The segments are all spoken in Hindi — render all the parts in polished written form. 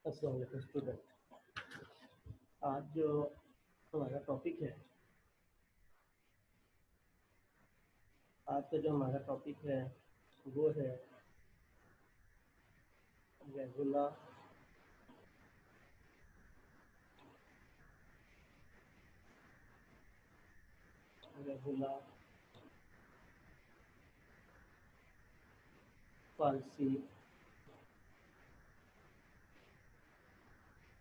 अस्सलाम वालेकुम स्टूडेंट। आज जो हमारा टॉपिक है, आज का जो हमारा टॉपिक है वो है रेगुलर रेगुलर फारसी।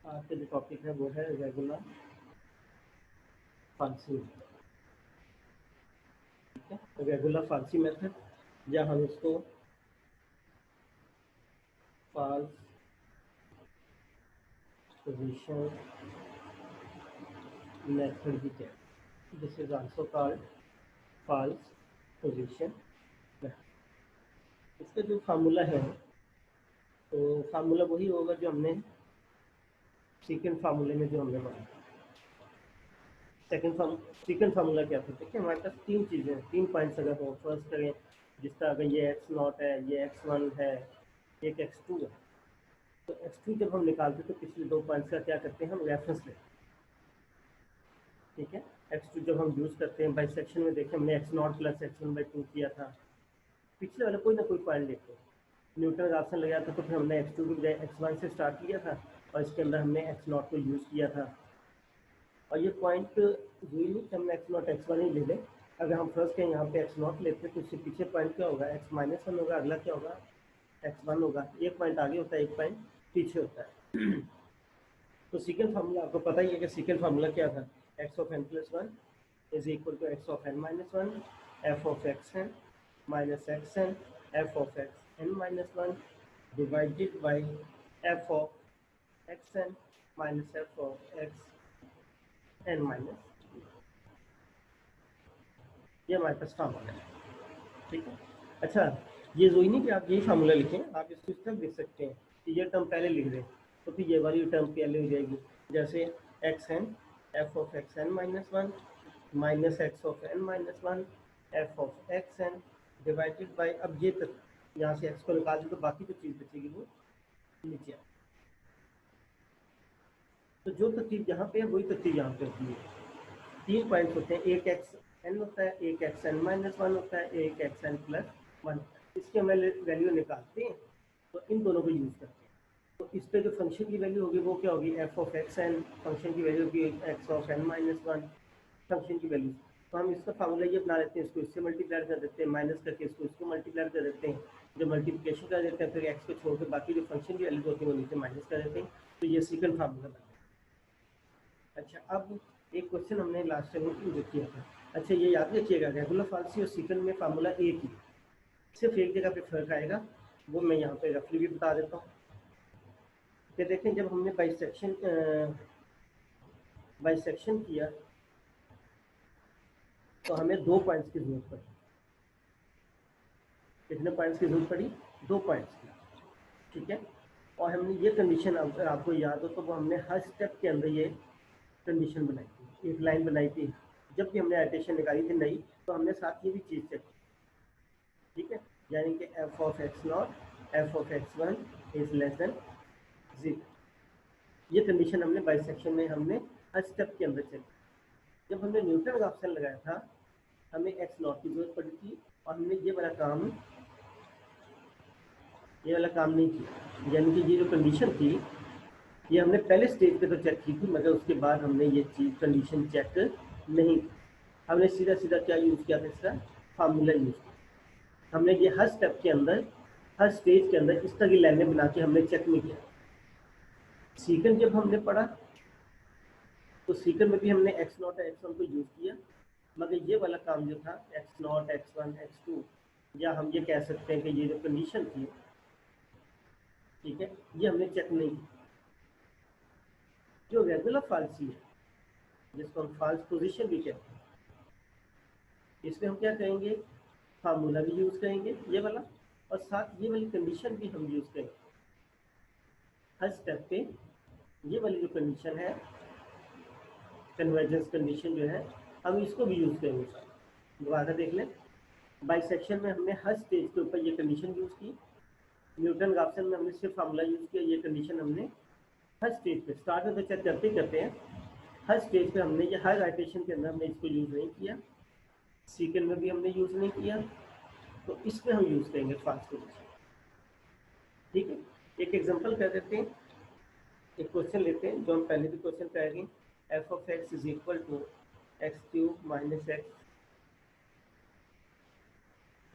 आज का जो टॉपिक है वो है रेगुलर फारसी। ठीक है, रेगुलर फारसी मेथड या हम इसको फाल्स पोजीशन मेथड भी कहते हैं। This is also called false position method. इसका जो फार्मूला है तो फार्मूला वही होगा जो हमने सेकेंड फार्मूले में जो हमने पढ़ा। सेकेंड फार्मूला क्या था? देखिए हमारे पास तीन चीज़ें, तीन पॉइंट्स अगर हो फर्स्ट करें, जिसका अगर ये एक्स नॉट है, ये एक्स वन है, एक एक्स टू है, तो एक्स टू जब हम निकालते तो पिछले दो पॉइंट्स का क्या करते हैं, हम रेफरेंस लेते हैं। ठीक है, एक्स टू जब हम यूज़ करते हैं बाई सेक्शन में, देखें हमने x not plus x one by two किया था, पिछले वाले कोई ना कोई पॉइंट लेते हैं, न्यूटन का ऑप्शन लगाया था तो फिर हमने एक्स टू की बजाय एक्स वन से स्टार्ट किया था और इसके अंदर हमने एक्स नॉट को यूज़ किया था। और ये पॉइंट हुई नहीं कि हमने एक्स नॉट एक्स वन ही ले लें। अगर हम फर्स्ट के यहाँ पे एक्स नॉट लेते हैं तो उससे पीछे पॉइंट क्या होगा, एक्स माइनस वन होगा, अगला क्या होगा, एक्स वन होगा। एक पॉइंट आगे होता है, एक पॉइंट पीछे होता है। तो सेकंड फार्मूला आपको पता ही है कि सेकंड फार्मूला क्या था, x of n plus one is equal to x of n minus one f of x n minus x n f of x n minus one divided by f of x n minus f of x n minus. ये हमारे पास फार्मूला है। ठीक है, अच्छा ये जो ही नहीं कि आप यही फार्मूला लिखें, आप इसको इस तरह लिख सकते हैं कि ये टर्म पहले लिख दें तो फिर ये वाली टर्म पहले हो जाएगी। जैसे x n f of x n minus one minus x of n minus one f of x n divided by, अब ये तक यहाँ से एक्स को निकाल दें तो बाकी जो चीज़ बचेगी वो नीचे। तो जो तरतीब यहाँ पे है वही तरतीब यहाँ पे होती है। तीन पॉइंट्स होते हैं, एक एक्स एन होता है, एक एक्स एन माइनस वन होता है, एक एक्स एन प्लस वन। इसके हम वैल्यू निकालते हैं तो इन दोनों को यूज़ करते हैं। तो इस पर जो फंक्शन की वैल्यू होगी वो क्या होगी, f of x n, function की वैल्यू होगी x of n minus one, function की वैल्यू। तो हम इसका फार्मूला ये बना लेते हैं, इसको इससे मल्टीप्लाई कर देते हैं, माइनस करके इसको इसको मल्टीप्लाई कर देते हैं, जब मल्टीप्लिकेशन कर देते हैं फिर एक्स को छोड़ के बाकी जो फंक्शन की वैल्यू होती है वो नीचे माइनस कर देते हैं। तो ये सेकंड फार्मूला बना। अच्छा, अब एक क्वेश्चन हमने लास्ट टाइम जो किया था, अच्छा ये याद रखिएगा, रेगुलर फारसी और सेकंड में फार्मूला एक ही, सिर्फ एक जगह पे फर्क आएगा, वो मैं यहाँ पे रफली भी बता देता हूँ। कि देखें जब हमने बाइसेक्शन किया तो हमें दो पॉइंट्स की जरूरत पड़ी। कितने पॉइंट्स की जरूरत पड़ी, दो पॉइंट्स की। ठीक है, और हमने ये कंडीशन, अगर आपको याद हो तो वो हमने हर स्टेप के अंदर ये कंडीशन बनाई थी, एक लाइन बनाई थी। जब भी हमने एडिशन निकाली थी नई तो हमने साथ ये भी चीज़ चेक की। ठीक है, यानी कि F of x not F of x one is less than zero. ये कंडीशन हमने बाइसेक्शन में हमने हर स्टेप के अंदर चेक की। जब हमने न्यूटन का ऑप्शन लगाया था हमें एक्स नॉट की जरूरत पड़ी थी और हमने ये वाला काम नहीं किया, यानी कि ये जो कंडीशन थी ये हमने पहले स्टेज पे तो चेक की थी, मगर उसके बाद हमने ये चीज़ कंडीशन चेक नहीं की। हमने सीधा सीधा क्या यूज़ किया था, इसका फार्मूला यूज़ किया। हमने ये हर स्टेप के अंदर, हर स्टेज के अंदर इस तरह की लाइनें बना के हमने चेक नहीं किया। सीकन जब हमने पढ़ा तो सीकन में भी हमने एक्स नॉट और एक्स वन को यूज़ किया, मगर ये वाला काम जो था x naught x one x two, या हम ये कह सकते हैं कि ये जो कंडीशन थी, ठीक है, ये हमने चेक नहीं की। जो रेगुलर फाल्सी है, जिसको हम फाल्स पोजीशन भी कहते हैं, इसमें हम क्या करेंगे, फार्मूला भी यूज़ करेंगे ये वाला, और साथ ये वाली कंडीशन भी हम यूज़ करेंगे हर स्टेप पे। ये वाली जो कंडीशन है, कन्वर्जेंस कंडीशन जो है, हम इसको भी यूज़ करेंगे। दोबारा देख लें, बाइसेक्शन में हमने हर स्टेज के ऊपर ये कंडीशन यूज़ की, न्यूटन का ऑप्शन में हमने सिर्फ फार्मूला यूज़ किया, ये कंडीशन हमने हर स्टेज पे स्टार्ट में तो चेक करते ही करते हैं, हर स्टेज पे हमने ये हर आइटरेशन के अंदर हमने इसको यूज़ नहीं किया, सेकेंड में भी हमने यूज़ नहीं किया, तो इसमें हम यूज़ करेंगे फास्ट पोजीशन। ठीक है, एक एग्जांपल कर देते हैं, एक क्वेश्चन लेते हैं जो हम पहले भी क्वेश्चन करेंगे। F of x is equal to x cube minus x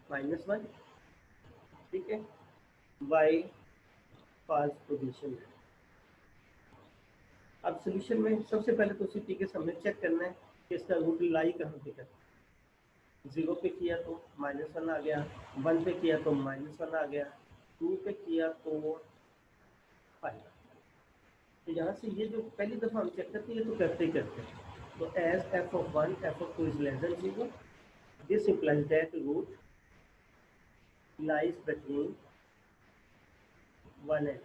minus one. ठीक है, वाई फास्ट पोजीशन है। अब सोल्यूशन में सबसे पहले तो उसी तरीके से हमें चेक करना है कि इसका रूट लाई कहाँ पे करना है। 0 पे किया तो -1 आ गया, 1 पे किया तो -1 आ गया, 2 पे किया तो 5। तो यहाँ से ये जो पहली दफ़ा हम चेक करते हैं तो करते ही करते हैं। तो as f of 1 f of 2 is less than 0, this implies that root lies between 1 and,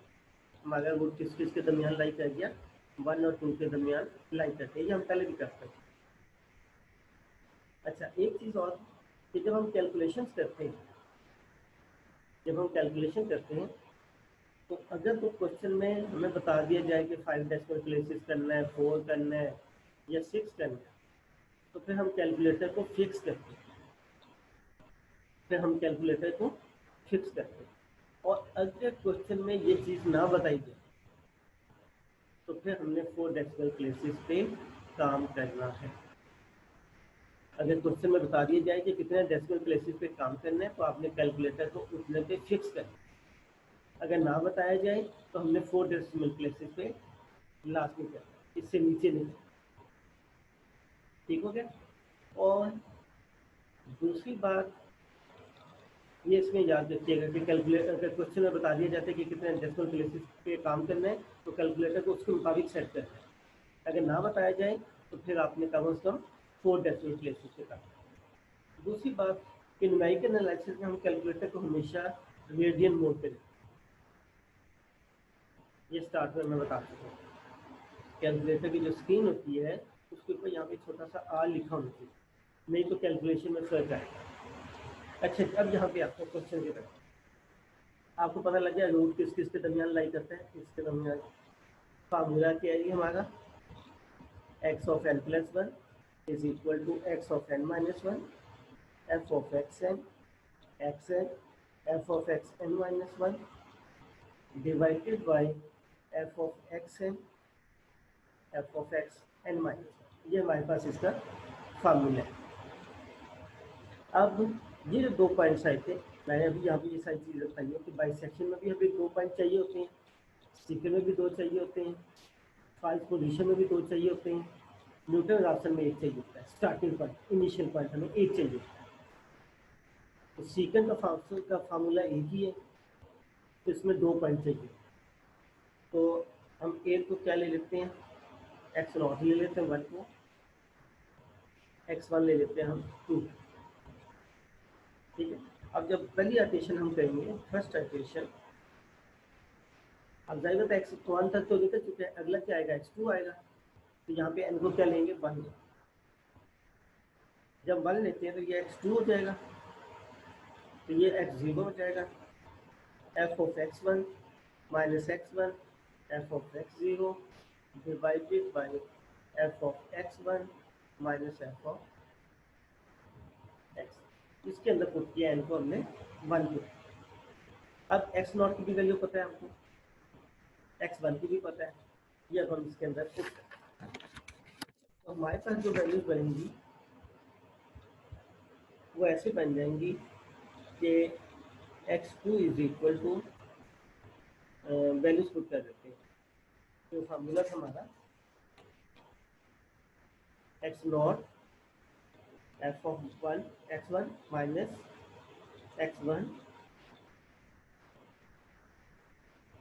हमारा रूट किस किस के दरमियान लाई कर गया, 1 और 2 के दरमियान लाई करते हैं। ये हम पहले भी करते हैं। अच्छा, एक चीज़ और कि जब हम कैलकुलेशन करते हैं, तो अगर तो क्वेश्चन में हमें बता दिया जाए कि 5 डेसिमल प्लेसेस करना है, 4 करना है या 6 करना है, तो फिर हम कैलकुलेटर को फिक्स करते हैं। और अगर क्वेश्चन में ये चीज़ ना बताई जाए तो फिर हमने 4 डेसिमल प्लेसेस पे काम करना है। अगर क्वेश्चन में बता दिया जाए कि कितने डेसिमल प्लेसेस पे काम करना है, तो आपने कैलकुलेटर को उतने पे फिक्स करना है। अगर ना बताया जाए तो हमने 4 डेसिमल प्लेसेस पे लास्ट में करना है, इससे नीचे नहीं। ठीक हो गया। और दूसरी बात ये इसमें याद रखिएगा कि कैलकुलेटर, अगर क्वेश्चन में बता दिया जाता है कि कितने डेसिमल प्लेसेस पे काम करना है, तो कैलकुलेटर को उसके मुताबिक सेट करना है। अगर ना बताया जाए तो फिर आपने कम से कम 4 डेसिमल प्लेसेस पे काम करना है। दूसरी बात कि न्यूमेरिकल एनालिसिस में हम कैलकुलेटर को हमेशा रेडियन मोड पे रखें। ये स्टार्ट में मैं बता चुका हूँ। कैलकुलेटर की जो स्क्रीन होती है उसके ऊपर यहाँ पे छोटा सा आर लिखा होना चाहिए, नहीं तो कैलकुलेशन में फर्क आएगा। अच्छा, अब यहाँ पे आपको क्वेश्चन की तरफ आपको पता लग गया रूट किस किस के दरमियान लाई करते हैं, इसके दरमियान फार्मूला क्या है हमारा, x of n plus 1 is equal to x of n minus 1 f of x n f of x n minus 1 divided by f of x n f of x n minus. ये हमारे पास इसका फार्मूला है। अब ये जो 2 पॉइंट्स आए थे, मैंने अभी यहाँ पे ये सारी चीज़ें बताई है कि बाइसेक्शन में भी हमें 2 पॉइंट चाहिए होते हैं, स्टिकर में भी 2 चाहिए होते हैं, फाइव पोजीशन में भी 2 चाहिए होते हैं, न्यूटन राशन में 1 चाहिए होता है। स्टार्टिंग पॉइंट, इनिशियल पॉइंट हमें 1 चाहिए होता है। तो सीकेंड का फार्मूला एक ही है, तो इसमें 2 पॉइंट चाहिए। तो हम ए को क्या ले लेते हैं, एक्स नॉट ले लेते हैं 1 को, x1 ले लेते हैं हम 2। ठीक है, अब जब पहली आइटरेशन हम करेंगे, फर्स्ट आइटरेशन, अब जाएगा तो x1 तक तो निकल चुके हैं, अगला क्या आएगा, x2 आएगा। तो यहाँ पे n को क्या लेंगे, 1। जब 1 लेते हैं तो ये x2 हो जाएगा, तो ये x0 हो जाएगा। f of x1 minus x1 f of x0 divided by f of x1 minus f of x। इसके अंदर पुट किया n को हमने 1 किया। अब x0 की भी वैल्यू पता है हमको, x1 की भी पता है, ये अब हम इसके अंदर पुट करते हैं। तो हमारे पास जो वैल्यूज बनेंगी वो ऐसे बन जाएंगी कि x2 is equal to, values put कर देते हैं। तो फार्मूला था हमारा x0 f of 1 x1 minus x1,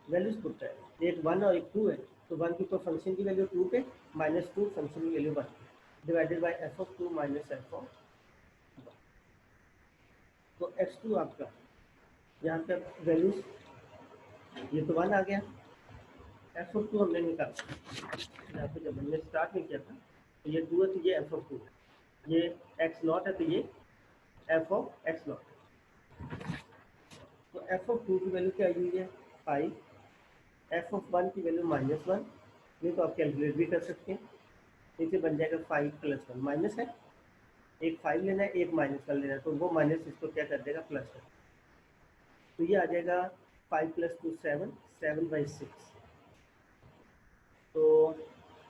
values put है, एक 1 और एक 2 है, तो 1 के ऊपर फंक्शन की वैल्यू 2 पे, माइनस 2 फंक्शन की value 1 divided by f of 2 minus f of 1। तो x2 आपका यहाँ पे वैल्यूज, ये तो 1 आ गया, एफ ऑफ 2 हमने निकाला, यहाँ पे जब हमने स्टार्ट नहीं किया था तो ये 2 है, तो ये एफ ऑफ 2 है, ये x0 है, तो ये एफ ऑफ x0। तो एफ ऑफ 2 की वैल्यू क्या आई हुई है, 5, एफ ऑफ 1 की वैल्यू -1 नहीं तो आप कैलकुलेट भी कर सकते हैं। नीचे बन जाएगा 5 + 1 माइनस है, एक 5 लेना है, एक माइनस कर लेना है, तो वो माइनस इसको क्या कर देगा, प्लस कर। तो ये आ जाएगा 5 + 2 7, 7/6। तो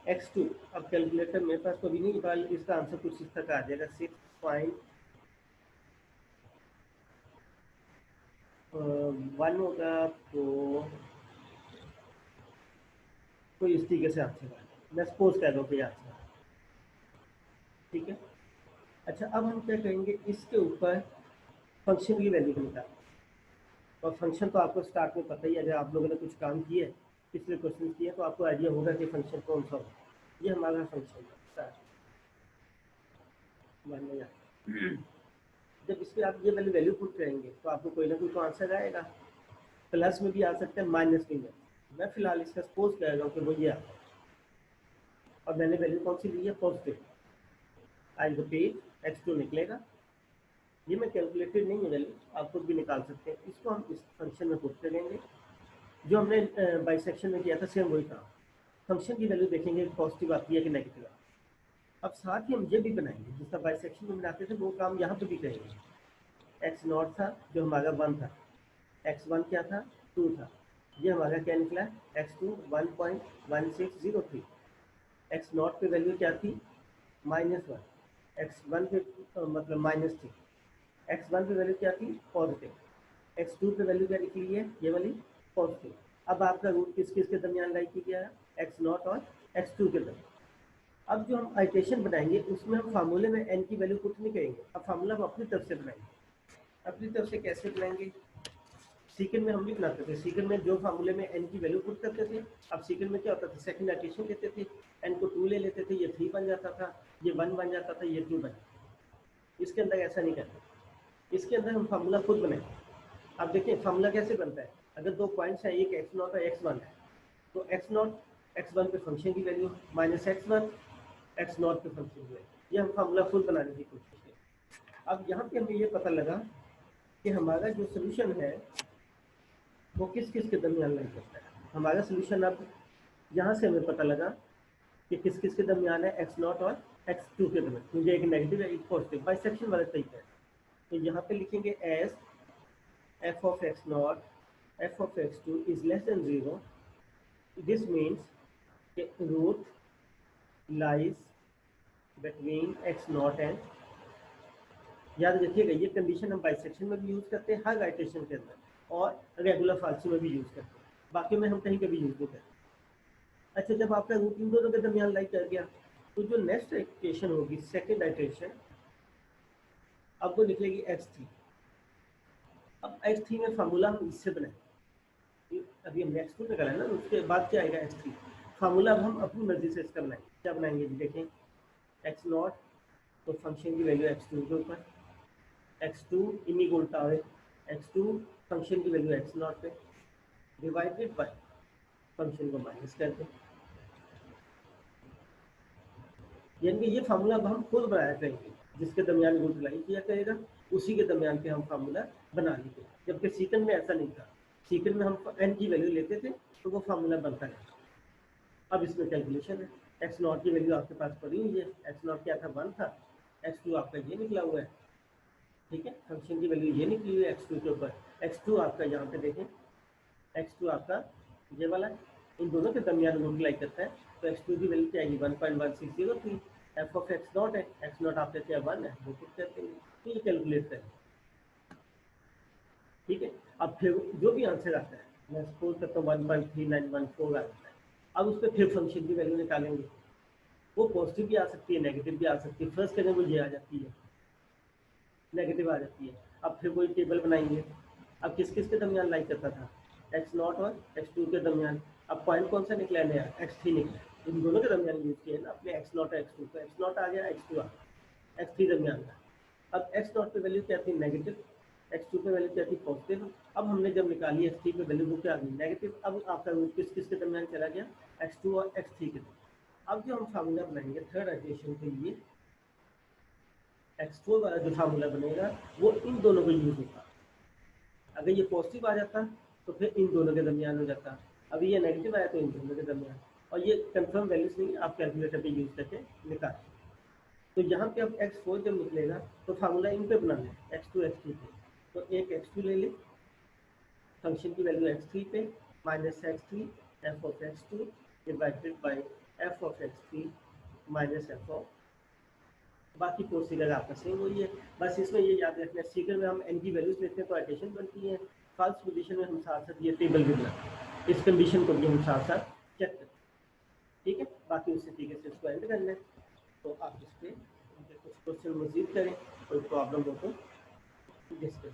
x2, अब कैलकुलेटर मेरे पास तो अभी नहीं निकाल, इसका आंसर कुछ इस तक आ जाएगा 6.1 होगा। तो कोई इस तरीके से आंसर आ, मैं सपोज कर रहा हूँ कि आंसर, ठीक है। अच्छा, अब हम क्या करेंगे, इसके ऊपर फंक्शन की वैल्यू को निकालें। और फंक्शन तो आपको स्टार्ट में पता ही है, अगर आप लोगों ने कुछ काम किए पिछले क्वेश्चन किए तो आपको आइडिया होगा कि फंक्शन कौन सा होगा। ये हमारा फंक्शन है स्टार्ट, मान लिया। जब इसमें आप ये वाली वैल्यू पुट करेंगे तो आपको कोई ना कोई तो आंसर आएगा। प्लस में भी आ सकता है, माइनस में भी। मैं फिलहाल इसका सपोज कर रहा हूँ कि वो ये आता है, और मैंने वैल्यू कौन सी ली है, पॉजिटिव। आई रिपीट, x2 निकलेगा। ये मैं कैलकुलेटेड नहीं है वैल्यू, आप खुद भी निकाल सकते हैं। इसको हम इस फंक्शन में पुट करेंगे, जो हमने बाइसेक्शन में किया था, सेम वही काम। फंक्शन की वैल्यू देखेंगे पॉजिटिव आती है कि नेगेटिव आती है। अब साथ ही हम ये भी बनाएंगे, जिसका बाइसेक्शन में बनाते थे वो काम यहाँ पे भी करेंगे। x0 था जो हमारा 1 था, x1 क्या था, 2 था। ये हमारा क्या निकला, x2 1.1603। x0 पे वैल्यू क्या थी, -1। x1 पे मतलब माइनस थी। x1 पे वैल्यू क्या थी, पॉजिटिव। x2 पे वैल्यू क्या निकली है, ये वाली, पॉजिटिव। अब आपका रूट किस किस के दरमियान लाई की गया है, x0 और x2 के दरमियान। अब जो हम आइटेशन बनाएंगे उसमें हम फार्मूले में n की वैल्यू पुट नहीं करेंगे, अब फार्मूला हम अपनी तरफ से बनाएंगे। अपनी तरफ से कैसे बनाएंगे, सीकेंड में हम भी बनाते थे। सीकेंड में जो फार्मूले में n की वैल्यू पुट करते थे, अब सीकेंड में क्या होता था, सेकंड आइटेशन लेते थे, n को 2 ले लेते थे, ये 3 बन जाता था, ये 1 बन जाता था, ये 2 बन जाता था। इसके अंदर ऐसा नहीं करते, इसके अंदर हम फार्मूला खुद बनाएंगे। अब देखिए फार्मूला कैसे बनता है, अगर दो पॉइंट्स हैं, एक x0 और x1 है, तो x0 x1 पे फंक्शन की वैल्यू माइनस x1 x0 पे फंक्शन की वैल्यू, ये हम फार्मूला खुद बनाने की कोशिश करें। अब यहाँ पे हमें ये पता लगा कि हमारा जो सोल्यूशन है वो किस किस के दरमियान लाई करता है। हमारा सोल्यूशन अब यहाँ से हमें पता लगा कि किस किस के दरमियान है, x0 और x2 के दरमियान, मुझे एक नेगेटिव है एक पॉजिटिव, बाइसेक्शन वाला तरीका है। तो यहाँ पे लिखेंगे S f of x0 f of x2 is less than 0, this means root lies between x0 and, याद रखिएगा ये कंडीशन हम बाइसेक्शन में भी यूज़ करते हैं, हर आइटेशन के अंदर, और रेगुलर फाल्सी में भी यूज़ करते हैं, बाकी में हम कहीं कभी यूज़ नहीं करते। अच्छा, जब आपका रूट इन दोनों के दरमियान लाई कर गया तो जो नेक्स्ट इक्वेशन होगी, सेकेंड आइटेशन, अब वो निकलेगी x3। अब x3 में फार्मूला हम इससे बनाएंगे, अभी हम x2 में कराए ना, उसके बाद क्या आएगा x3। फार्मूला अब हम अपनी मर्जी से इसका बनाएंगे। क्या बनाएंगे जी, देखें, x0 तो फंक्शन की वैल्यू x2 के ऊपर, x2 इन्हीं को उल्टा है, x2 फंक्शन की वैल्यू x0 पे, डिवाइडेड बाय फंक्शन को माइनस करके, यानी ये फार्मूला अब हम खुद बनाया करेंगे, जिसके दरमियान रूट लाई किया करेगा उसी के दरमियान पे हम फार्मूला बना लेंगे। जबकि सीकेंड में ऐसा नहीं था, सीकेंड में हम n की वैल्यू लेते थे तो वो फार्मूला बनता है। अब इसमें कैलकुलेशन है, x0 की वैल्यू आपके पास पड़ी हुई है, x0 क्या था, 1 था, x2 आपका ये निकला हुआ है, ठीक है, फंक्शन की वैल्यू ये निकली हुई है x2 के ऊपर। x2 आपका यहाँ पे देखें, x2 आपका ये वाला, इन दोनों के दरमियान रूट लाई करता है, तो x2 की वैल्यू क्या आएगी, 1.1603। f of x0 है, x0 आप लेते हैं 1 है, वो कुछ करते हैं, तो ये कैलकुलेट करें, ठीक है। अब फिर जो भी आंसर आता है, मैं सपोज करता हूँ 1.3914 आता है, अब उस पर फिर फंक्शन की वैल्यू निकालेंगे, वो पॉजिटिव भी आ सकती है, नेगेटिव भी आ सकती है। फर्स्ट करने वो ये आ जाती है, नेगेटिव आ जाती है। अब फिर वही टेबल बनाएंगे, अब किस किस के दरमियान लाई करता था, x0 और x2 के दरमियान। अब पॉइंट कौन सा निकला है, नया x3 निकला, इन दोनों के दरमियान यूज किया है ना अपने, x0 और x2, तो x0 आ गया, x2 आ गया, x3 दरमियान का। अब x0 पे वैल्यू क्या थी, नेगेटिव, x2 पे वैल्यू क्या थी, पॉजिटिव। अब हमने जब निकाली x3 पे वैल्यू, वो क्या आ गई, नेगेटिव। अब आपका रूट किस किस के दरमियान चला गया, x2 और x3 के दरमियान। अब जो हम फार्मूला बनाएंगे थर्ड आइटेशन के लिए, x4 वाला जो फार्मूला बनेगा वो इन दोनों को यूज होगा। अगर ये पॉजिटिव आ जाता तो फिर इन दोनों के दरमियान हो जाता, अभी ये नेगेटिव आया तो इन दोनों के दरमियान। और ये कंफर्म वैल्यूज नहीं आप कैलकुलेटर पे यूज़ करके निकाल। तो यहाँ पे अब x4 जब निकलेगा तो फार्मूला इन पे बनाना है x2 x3 पे। तो एक x2 ले ले, फंक्शन की वैल्यू x3 पे minus x3 f of x2 divided by f of x3 minus f of, बाकी प्रोसीजर आपका सेम वही है। बस इसमें ये याद रखना है सीकर में हम एन की वैल्यूज लेते हैं तो एडिशन बनती है, फॉल्स पोजीशन में हम साथ साथ ये टेबल भी बनाते हैं, इस कंडीशन को भी हम साथ साथ चेक करते हैं। ठीक है, बाकी उसी तरीके से इसको एंड करना है। तो आप इस पर कुछ क्वेश्चन मजीद करें, कोई प्रॉब्लम हो तो डिस्कस